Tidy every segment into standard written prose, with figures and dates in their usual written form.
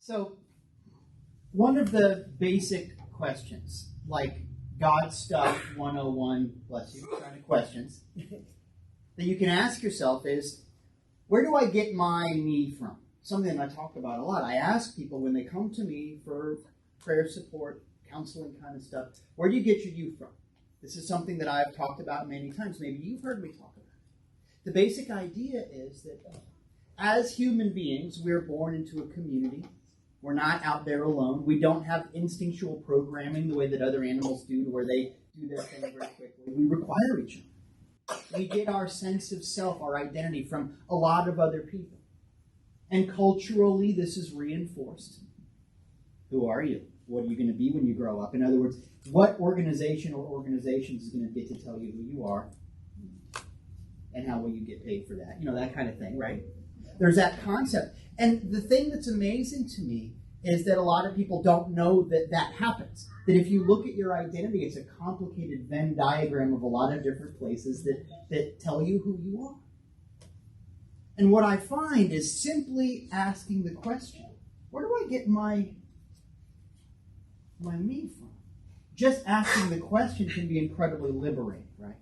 So, one of the basic questions, like God Stuff 101, bless you, kind of questions, that you can ask yourself is, where do I get my me from? Something that I talk about a lot. I ask people when they come to me for prayer support, counseling kind of stuff, where do you get your you from? This is something that I've talked about many times. Maybe you've heard me talk about it. The basic idea is that as human beings, we're born into a community. We're not out there alone. We don't have instinctual programming the way that other animals do, where they do their thing very quickly. We require each other. We get our sense of self, our identity, from a lot of other people. And culturally, this is reinforced. Who are you? What are you going to be when you grow up? In other words, what organization or organizations is going to get to tell you who you are? And how will you get paid for that? You know, that kind of thing, right? There's that concept. And the thing that's amazing to me is that a lot of people don't know that that happens. That if you look at your identity, it's a complicated Venn diagram of a lot of different places that tell you who you are. And what I find is simply asking the question, where do I get my me from? Just asking the question can be incredibly liberating, right?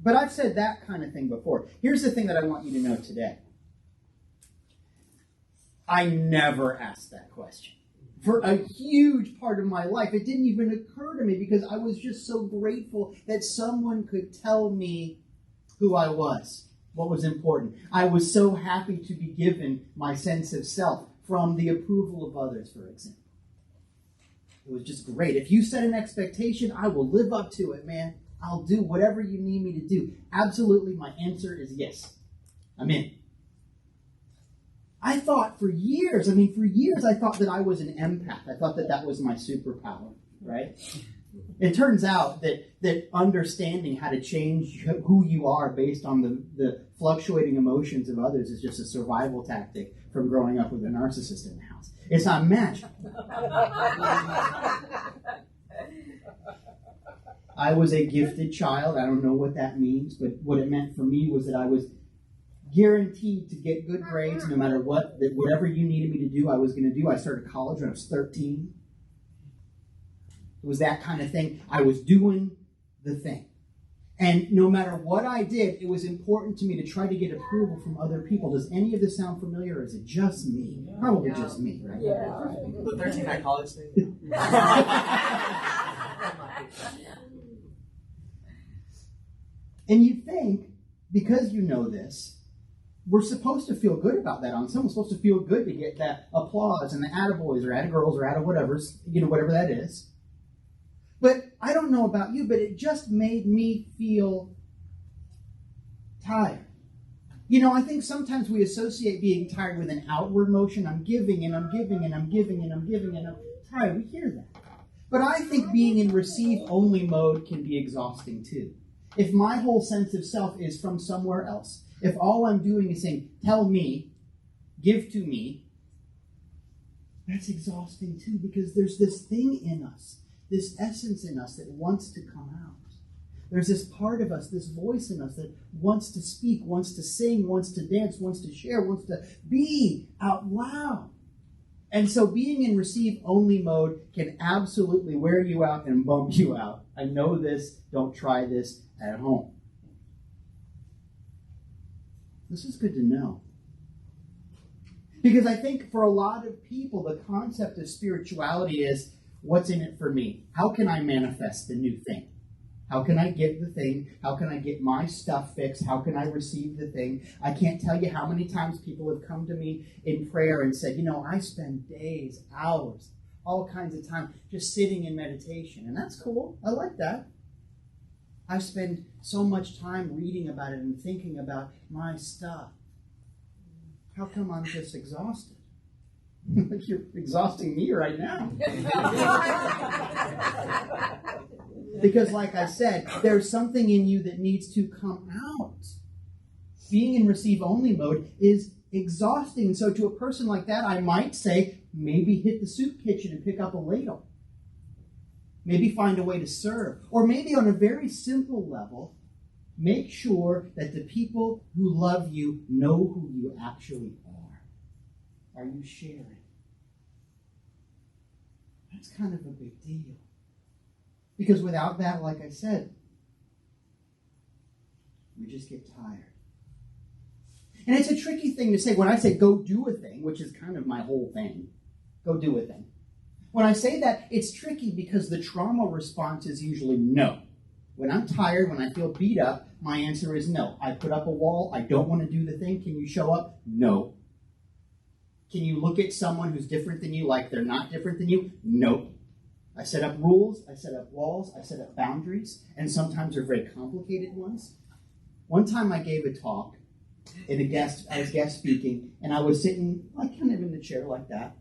But I've said that kind of thing before. Here's the thing that I want you to know today. I never asked that question. For a huge part of my life, it didn't even occur to me because I was just so grateful that someone could tell me who I was, what was important. I was so happy to be given my sense of self from the approval of others, for example. It was just great. If you set an expectation, I will live up to it, man. I'll do whatever you need me to do. Absolutely, my answer is yes. I'm in. I thought for years, I thought that I was an empath. I thought that that was my superpower, right? It turns out that understanding how to change who you are based on the fluctuating emotions of others is just a survival tactic from growing up with a narcissist in the house. It's not magic. I was a gifted child. I don't know what that means, but what it meant for me was that I was guaranteed to get good grades no matter what, that whatever you needed me to do, I was going to do. I started college when I was 13. It was that kind of thing. I was doing the thing. And no matter what I did, it was important to me to try to get approval from other people. Does any of this sound familiar, or is it just me? Probably just me, right? Yeah. The 13 at college thing. And you think, because you know this, we're supposed to feel good about that. Someone's supposed to feel good to get that applause and the attaboys or attagirls or whatever that is. But I don't know about you, but it just made me feel tired. You know, I think sometimes we associate being tired with an outward motion. I'm giving and I'm giving and I'm giving and I'm giving and I'm tired. We hear that. But I think being in receive-only mode can be exhausting too. If my whole sense of self is from somewhere else, if all I'm doing is saying, tell me, give to me, that's exhausting too, because there's this thing in us, this essence in us that wants to come out. There's this part of us, this voice in us that wants to speak, wants to sing, wants to dance, wants to share, wants to be out loud. And so being in receive-only mode can absolutely wear you out and bump you out. I know this. Don't try this at home. This is good to know. Because I think for a lot of people, the concept of spirituality is, what's in it for me? How can I manifest the new thing? How can I get the thing? How can I get my stuff fixed? How can I receive the thing? I can't tell you how many times people have come to me in prayer and said, I spend days, hours, all kinds of time just sitting in meditation. And that's cool. I like that. I spend so much time reading about it and thinking about my stuff. How come I'm just exhausted? You're exhausting me right now. Because like I said, there's something in you that needs to come out. Being in receive-only mode is exhausting. And so to a person like that, I might say, maybe hit the soup kitchen and pick up a ladle. Maybe find a way to serve. Or maybe on a very simple level, make sure that the people who love you know who you actually are. Are you sharing? That's kind of a big deal. Because without that, like I said, we just get tired. And it's a tricky thing to say. When I say go do a thing, which is kind of my whole thing, go do a thing. When I say that, it's tricky because the trauma response is usually no. When I'm tired, when I feel beat up, my answer is no. I put up a wall. I don't want to do the thing. Can you show up? No. Can you look at someone who's different than you like they're not different than you? No. I set up rules. I set up walls. I set up boundaries. And sometimes they're very complicated ones. One time I gave a talk, I was guest speaking, and I was sitting like kind of in the chair like that.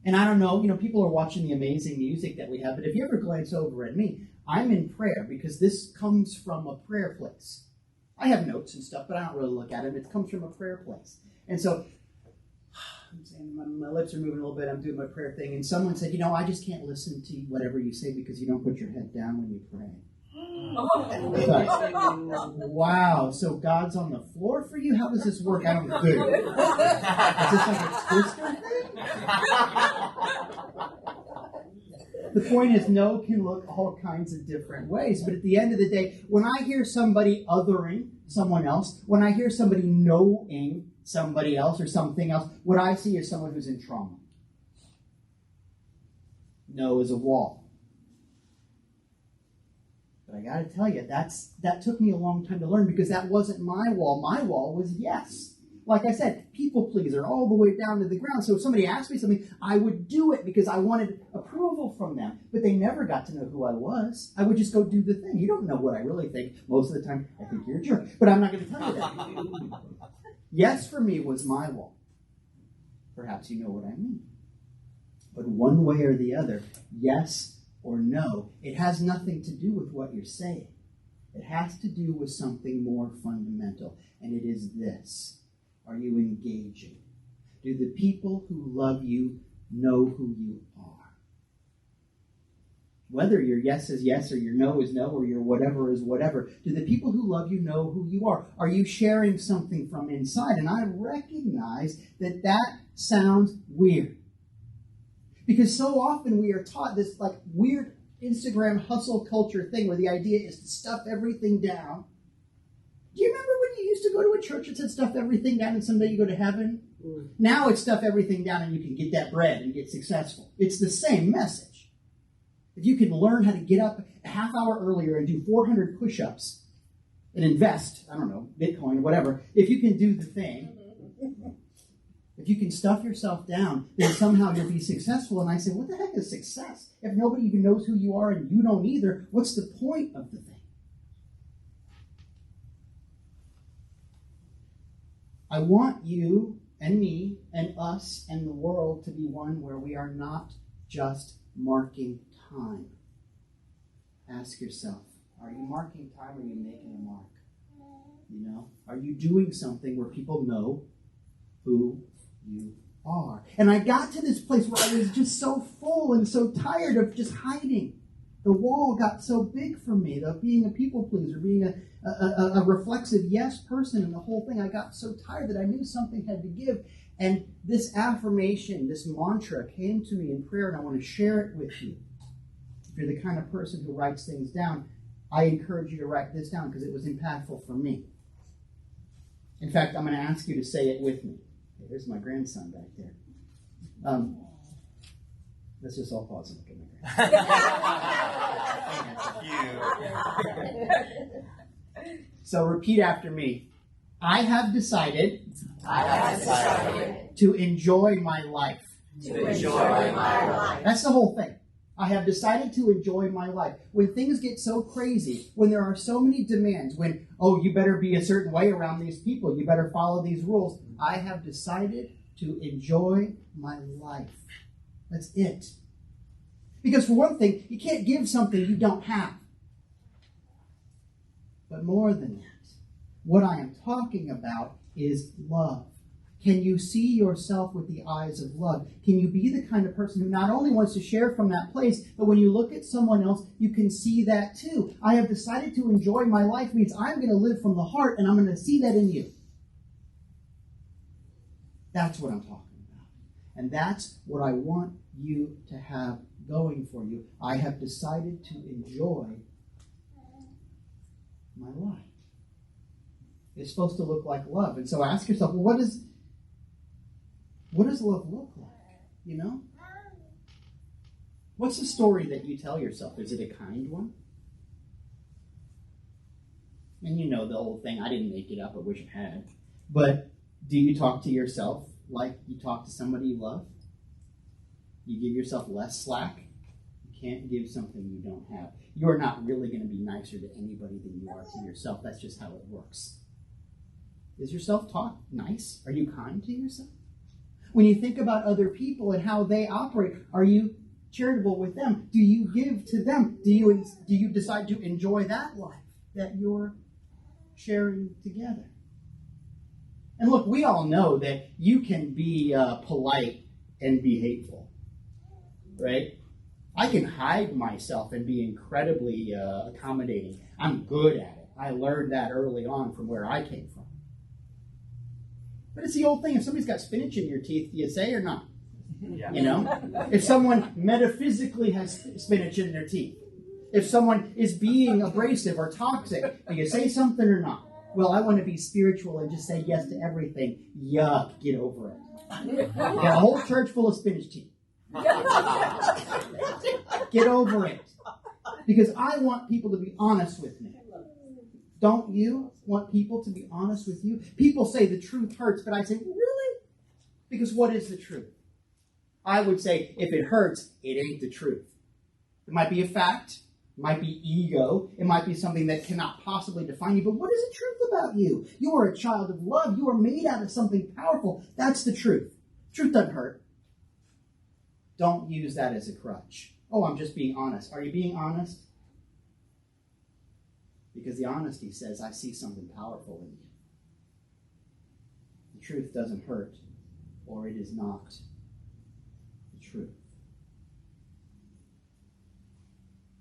And I don't know, people are watching the amazing music that we have, but if you ever glance over at me, I'm in prayer because this comes from a prayer place. I have notes and stuff, but I don't really look at them. It comes from a prayer place. And so, I'm saying my lips are moving a little bit, I'm doing my prayer thing, and someone said, I just can't listen to whatever you say because you don't put your head down when you pray. Wow, so God's on the floor for you? How does this work? I don't know. Good. Is this like a twister thing? The point is, no can look all kinds of different ways. But at the end of the day, when I hear somebody othering someone else, when I hear somebody knowing somebody else or something else, what I see is someone who's in trauma. No is a wall. But I got to tell you, that took me a long time to learn because that wasn't my wall. My wall was yes. Like I said, people pleaser all the way down to the ground. So if somebody asked me something, I would do it because I wanted approval from them. But they never got to know who I was. I would just go do the thing. You don't know what I really think. Most of the time, I think you're a jerk. But I'm not going to tell you that. Yes, for me, was my wall. Perhaps you know what I mean. But one way or the other, yes or no, it has nothing to do with what you're saying. It has to do with something more fundamental. And it is this. Are you engaging? Do the people who love you know who you are? Whether your yes is yes or your no is no or your whatever is whatever, do the people who love you know who you are? Are you sharing something from inside? And I recognize that sounds weird. Because so often we are taught this like weird Instagram hustle culture thing where the idea is to stuff everything down. Do you remember when you used to go to a church that said stuff everything down and someday you go to heaven? Now it's stuff everything down and you can get that bread and get successful. It's the same message. If you can learn how to get up a half hour earlier and do 400 push-ups and invest, I don't know, Bitcoin, whatever, if you can do the thing, if you can stuff yourself down, then somehow you'll be successful. And I say, what the heck is success? If nobody even knows who you are and you don't either, what's the point of the thing? I want you and me and us and the world to be one where we are not just marking time. Ask yourself, are you marking time or are you making a mark? Are you doing something where people know who you are? And I got to this place where I was just so full and so tired of just hiding. The wall got so big for me, of being a people pleaser, being a reflexive yes person and the whole thing. I got so tired that I knew something had to give. And this affirmation, this mantra came to me in prayer, and I want to share it with you. If you're the kind of person who writes things down, I encourage you to write this down because it was impactful for me. In fact, I'm going to ask you to say it with me. There's my grandson back there. Let's just all pause and look at my grandson. So repeat after me. I have decided to enjoy my life. That's the whole thing. I have decided to enjoy my life. When things get so crazy, when there are so many demands, when, you better be a certain way around these people, you better follow these rules, I have decided to enjoy my life. That's it. Because for one thing, you can't give something you don't have. But more than that, what I am talking about is love. Can you see yourself with the eyes of love? Can you be the kind of person who not only wants to share from that place, but when you look at someone else, you can see that too? I have decided to enjoy my life means I'm going to live from the heart, and I'm going to see that in you. That's what I'm talking about. And that's what I want you to have going for you. I have decided to enjoy my life. It's supposed to look like love. And so ask yourself, well, what does love look like? You know? What's the story that you tell yourself? Is it a kind one? And you know the old thing, I didn't make it up, I wish I had. But do you talk to yourself like you talk to somebody you love? You give yourself less slack? You can't give something you don't have. You're not really going to be nicer to anybody than you are to yourself. That's just how it works. Is your self-talk nice? Are you kind to yourself? When you think about other people and how they operate, are you charitable with them? Do you give to them? Do you decide to enjoy that life that you're sharing together? And look, we all know that you can be polite and be hateful, right? I can hide myself and be incredibly accommodating. I'm good at it. I learned that early on from where I came from. But it's the old thing. If somebody's got spinach in your teeth, do you say or not? Yeah. You know? If someone metaphysically has spinach in their teeth, if someone is being abrasive or toxic, do you say something or not? Well, I want to be spiritual and just say yes to everything. Yuck, get over it. Got a whole church full of spinach teeth. Get over it. Because I want people to be honest with me. Don't you want people to be honest with you? People say the truth hurts, but I say, really? Because what is the truth? I would say, if it hurts, it ain't the truth. It might be a fact. It might be ego. It might be something that cannot possibly define you. But what is the truth about you? You are a child of love. You are made out of something powerful. That's the truth. Truth doesn't hurt. Don't use that as a crutch. Oh, I'm just being honest. Are you being honest? Because the honesty says, I see something powerful in you. The truth doesn't hurt, or it is not the truth.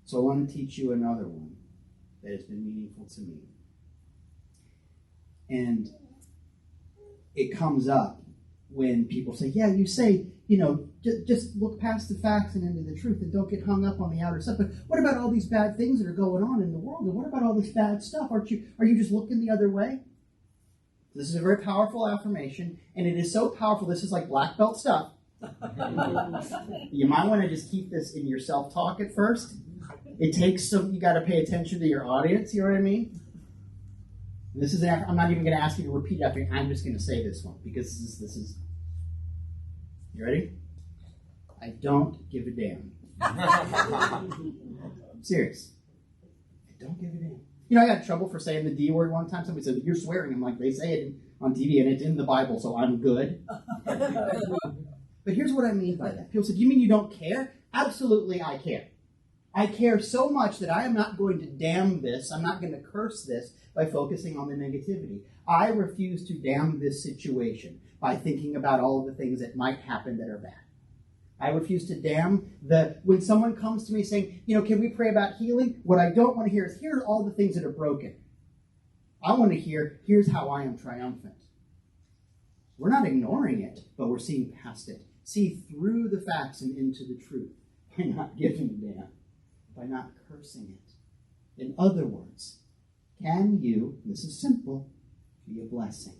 So I want to teach you another one that has been meaningful to me. And it comes up when people say, yeah, you say, just look past the facts and into the truth and don't get hung up on the outer stuff. But what about all these bad things that are going on in the world? And what about all this bad stuff? Are you just looking the other way? This is a very powerful affirmation, and it is so powerful, this is like black belt stuff. You might want to just keep this in your self-talk at first. It takes you got to pay attention to your audience, you know what I mean? This is I'm not even going to ask you to repeat after me. I'm just going to say this one because this is. You ready? I don't give a damn. I'm serious. I don't give a damn. I got in trouble for saying the D word one time. Somebody said, you're swearing. I'm like, they say it on TV and it's in the Bible, so I'm good. But here's what I mean by that. People said, you mean you don't care? Absolutely, I care. I care so much that I am not going to damn this. I'm not going to curse this by focusing on the negativity. I refuse to damn this situation by thinking about all of the things that might happen that are bad. I refuse to damn when someone comes to me saying, can we pray about healing? What I don't want to hear is, here are all the things that are broken. I want to hear, here's how I am triumphant. We're not ignoring it, but we're seeing past it. See through the facts and into the truth by not giving a damn, by not cursing it. In other words, can you, this is simple, be a blessing?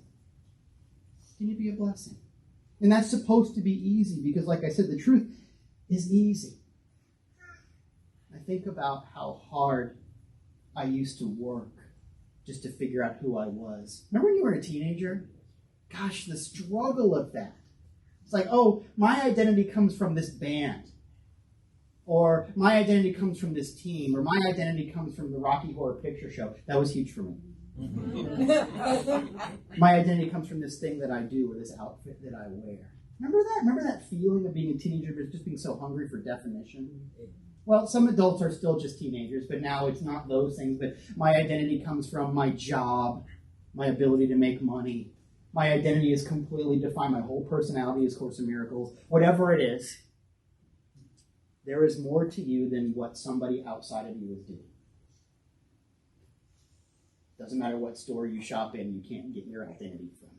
Can you be a blessing? And that's supposed to be easy because, like I said, the truth is easy. I think about how hard I used to work just to figure out who I was. Remember when you were a teenager? Gosh, the struggle of that. It's like, oh, my identity comes from this band. Or my identity comes from this team. Or my identity comes from the Rocky Horror Picture Show. That was huge for me. My identity comes from this thing that I do or this outfit that I wear. Remember that? Remember that feeling of being a teenager but just being so hungry for definition? Well, some adults are still just teenagers, but now it's not those things. But my identity comes from my job, my ability to make money. My identity is completely defined. My whole personality is Course in Miracles. Whatever it is, there is more to you than what somebody outside of you is doing. Doesn't matter what store you shop in, you can't get your identity from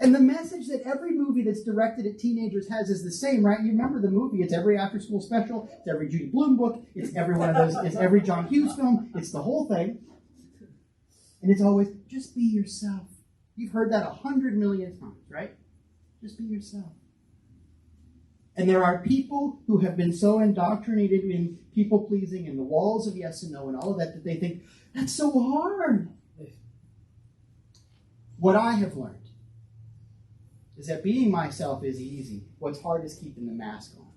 it. And the message that every movie that's directed at teenagers has is the same, right? You remember the movie. It's every after-school special. It's every Judy Blume book. It's every one of those. It's every John Hughes film. It's the whole thing. And it's always, just be yourself. You've heard that 100 million times, right? Just be yourself. And there are people who have been so indoctrinated in people-pleasing and the walls of yes and no and all of that they think, that's so hard. What I have learned is that being myself is easy. What's hard is keeping the mask on.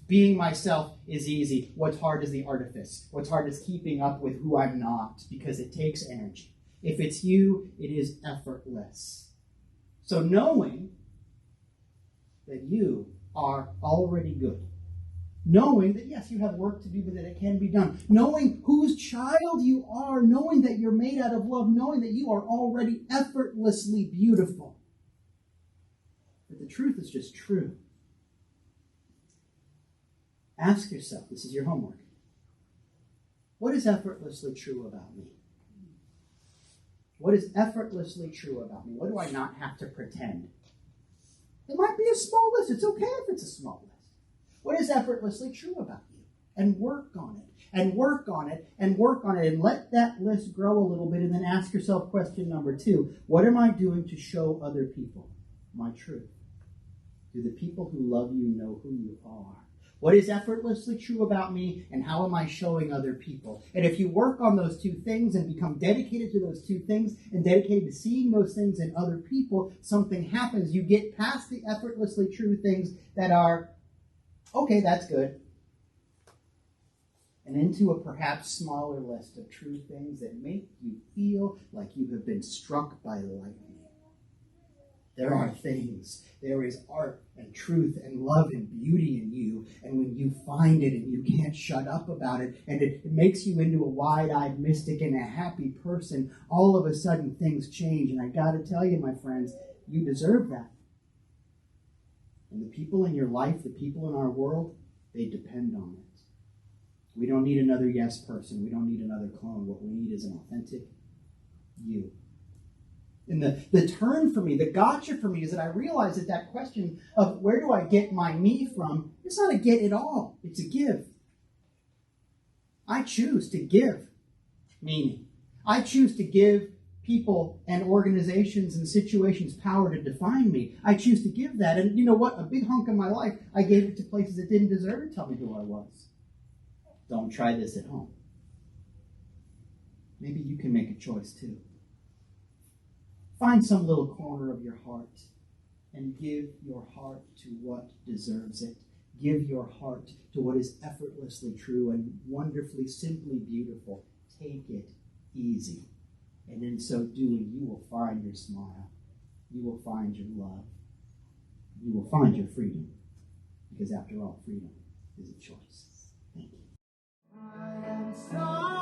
Being myself is easy. What's hard is the artifice. What's hard is keeping up with who I'm not, because it takes energy. If it's you, it is effortless. So knowing that you are already good, knowing that, yes, you have work to do, but that it can be done, knowing whose child you are, knowing that you're made out of love, knowing that you are already effortlessly beautiful. But the truth is just true. Ask yourself, this is your homework, what is effortlessly true about me? What is effortlessly true about me? What do I not have to pretend? It might be a small list. It's okay if it's a small list. What is effortlessly true about you? And work on it, and work on it, and work on it, and let that list grow a little bit, and then ask yourself question number 2. What am I doing to show other people my truth? Do the people who love you know who you are? What is effortlessly true about me, and how am I showing other people? And if you work on those 2 things and become dedicated to those 2 things and dedicated to seeing those things in other people, something happens. You get past the effortlessly true things that are, okay, that's good, and into a perhaps smaller list of true things that make you feel like you have been struck by lightning. There are things, there is art and truth and love and beauty in you, and when you find it and you can't shut up about it, and it makes you into a wide-eyed mystic and a happy person, all of a sudden things change. And I got to tell you, my friends, you deserve that. And the people in your life, the people in our world, they depend on it. We don't need another yes person. We don't need another clone. What we need is an authentic you. And the turn for me, the gotcha for me, is that I realize that question of where do I get my me from, it's not a get at all. It's a give. I choose to give meaning. I choose to give people and organizations and situations power to define me. I choose to give that. And you know what? A big hunk of my life, I gave it to places that didn't deserve to tell me who I was. Don't try this at home. Maybe you can make a choice too. Find some little corner of your heart and give your heart to what deserves it. Give your heart to what is effortlessly true and wonderfully, simply beautiful. Take it easy. And in so doing, you will find your smile. You will find your love. You will find your freedom. Because after all, freedom is a choice. Thank you. I am sorry.